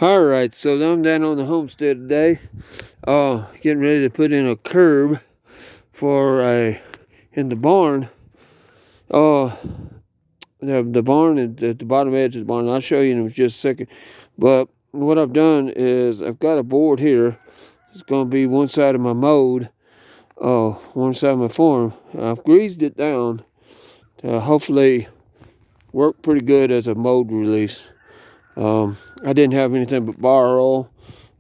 Alright, so I'm down on the homestead today. Getting ready to put in a curb for in the barn. The barn is at the bottom edge of the barn. I'll show you in just a second. But what I've done is I've got a board here. It's going to be one side of my mode, one side of my farm. I've greased it down to hopefully work pretty good as a mode release. I didn't have anything but bar oil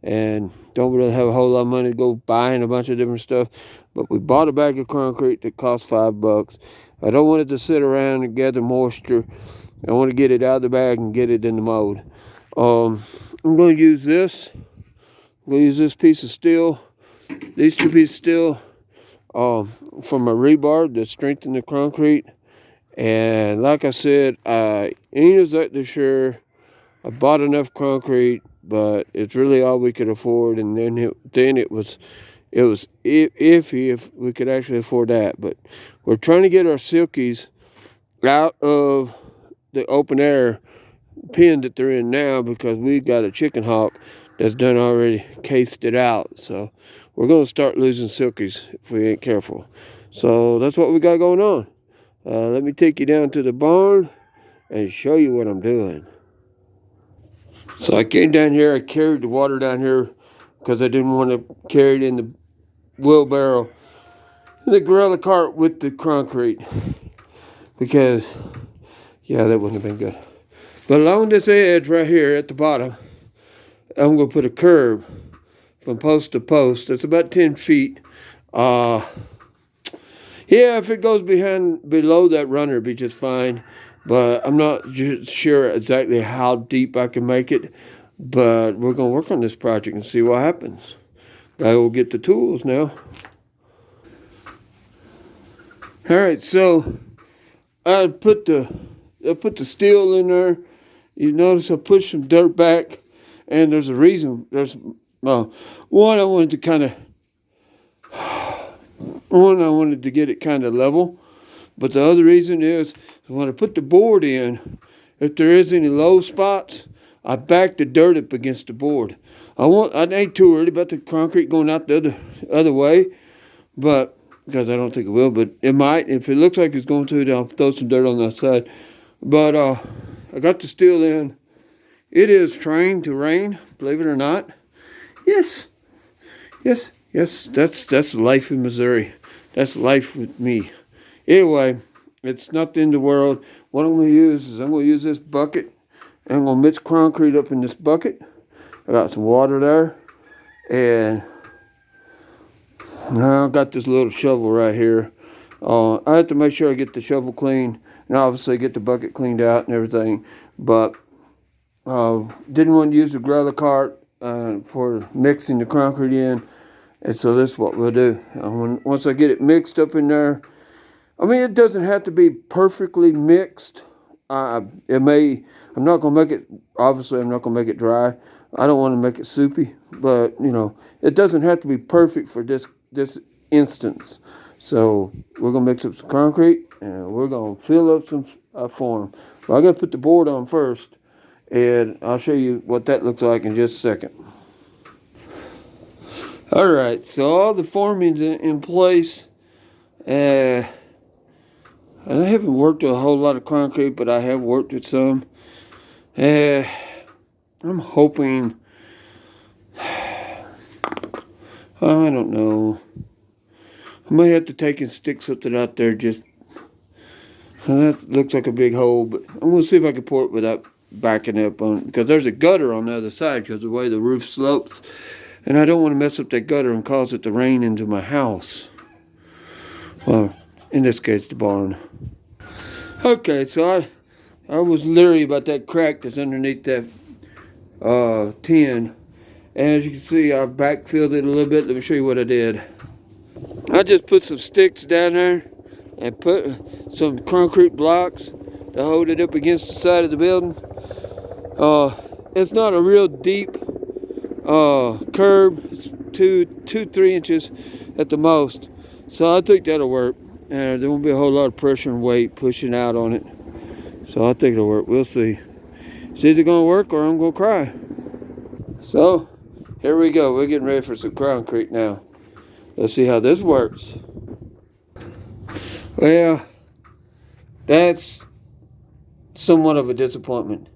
and don't really have a whole lot of money to go buying a bunch of different stuff. But we bought a bag of concrete that cost $5. I don't want it to sit around and gather moisture. I want to get it out of the bag and get it in the mold. I'm going to use this. I'm going to use this piece of steel, these two pieces of steel, for my rebar to strengthen the concrete. And like I said, I ain't exactly sure. I bought enough concrete, but it's really all we could afford. And then it was iffy if we could actually afford that. But we're trying to get our silkies out of the open air pen that they're in now, because we got a chicken hawk that's done already cased it out. So we're going to start losing silkies if we ain't careful. So that's what we got going on. Let me take you down to the barn and show you what I'm doing. So I came down here, I carried the water down here because I didn't want to carry it in the wheelbarrow, the gorilla cart with the concrete, because, yeah, that wouldn't have been good. But along this edge right here at the bottom, I'm going to put a curb from post to post. It's about 10 feet. Yeah, if it goes below that runner, it'd be just fine. But I'm not sure exactly how deep I can make it. But we're going to work on this project and see what happens. I will get the tools now. All right, so I put the steel in there. You notice I pushed some dirt back, and there's a reason. There's one, I wanted to get it kind of level. But the other reason is when I put the board in, if there is any low spots, I back the dirt up against the board. I ain't too worried about the concrete going out the other way, but because I don't think it will, but it might. If it looks like it's going to, then I'll throw some dirt on the side. But I got the steel in. It is trying to rain, believe it or not. Yes. That's life in Missouri. That's life with me. Anyway, it's not the end of the world. What I'm going to use is this bucket. And I'm going to mix concrete up in this bucket. I got some water there. And now I got this little shovel right here. I have to make sure I get the shovel clean. And obviously get the bucket cleaned out and everything. But didn't want to use the gorilla cart for mixing the concrete in. And so this is what we'll do. Once I get it mixed up in there, I mean, it doesn't have to be perfectly mixed. I'm not going to make it, obviously I'm not going to make it dry. I don't want to make it soupy, but, it doesn't have to be perfect for this instance. So we're going to mix up some concrete, and we're going to fill up some form. But I got to put the board on first, and I'll show you what that looks like in just a second. All right, so all the forming's in place. I haven't worked with a whole lot of concrete, but I have worked with some. I'm hoping, I don't know. I might have to take and stick something out there. That looks like a big hole, but I'm going to see if I can pour it without backing up on it, because there's a gutter on the other side because of the way the roof slopes. And I don't want to mess up that gutter and cause it to rain into my house. Well, in this case, the barn. Okay, so I was leery about that crack that's underneath that tin. And as you can see, I backfilled it a little bit. Let me show you what I did. I just put some sticks down there and put some concrete blocks to hold it up against the side of the building. It's not a real deep curb. It's 3 inches at the most. So I think that'll work. And there won't be a whole lot of pressure and weight pushing out on it. So I think it'll work. We'll see. It's either going to work or I'm going to cry. So, here we go. We're getting ready for some concrete now. Let's see how this works. Well, that's somewhat of a disappointment.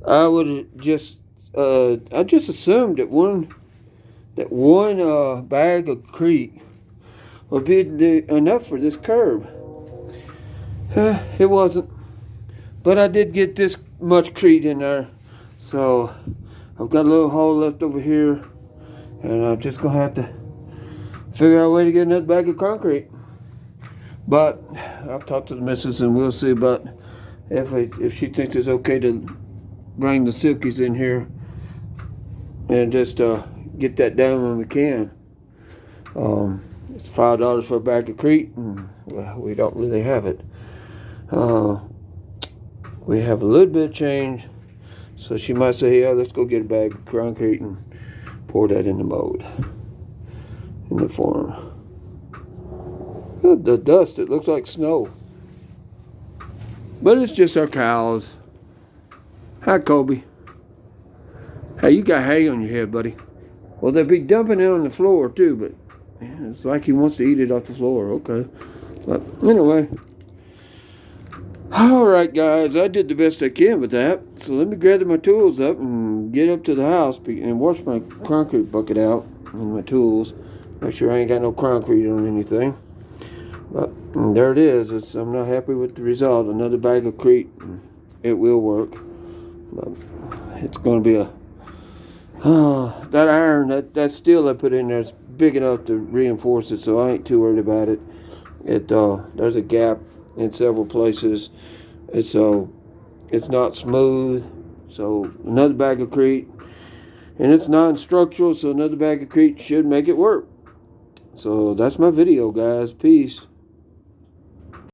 I would just, I just assumed that one bag of crete would be enough for this curb. It wasn't, but I did get this much crete in there, so I've got a little hole left over here, and I'm just gonna have to figure out a way to get another bag of concrete. But I'll talk to the missus and we'll see about if she thinks it's okay to bring the silkies in here and just get that done when we can. It's $5 for a bag of crete, and well, we don't really have it. We have a little bit of change, so she might say, yeah, let's go get a bag of concrete and pour that in the mold in the form. The dust, it looks like snow. But it's just our cows. Hi, Kobe. Hey, you got hay on your head, buddy. Well, they'll be dumping it on the floor, too, but yeah, it's like he wants to eat it off the floor. Okay. But anyway. Alright, guys, I did the best I can with that. So let me gather my tools up and get up to the house and wash my concrete bucket out and my tools. Make sure I ain't got no concrete on anything. But there it is. I'm not happy with the result. Another bag of crete. It will work. But it's going to be that iron, that steel I put in there is big enough to reinforce it, so I ain't too worried about it. There's a gap in several places. It's not smooth. So another bag of crete. And it's non-structural, so another bag of crete should make it work. So that's my video, guys. Peace.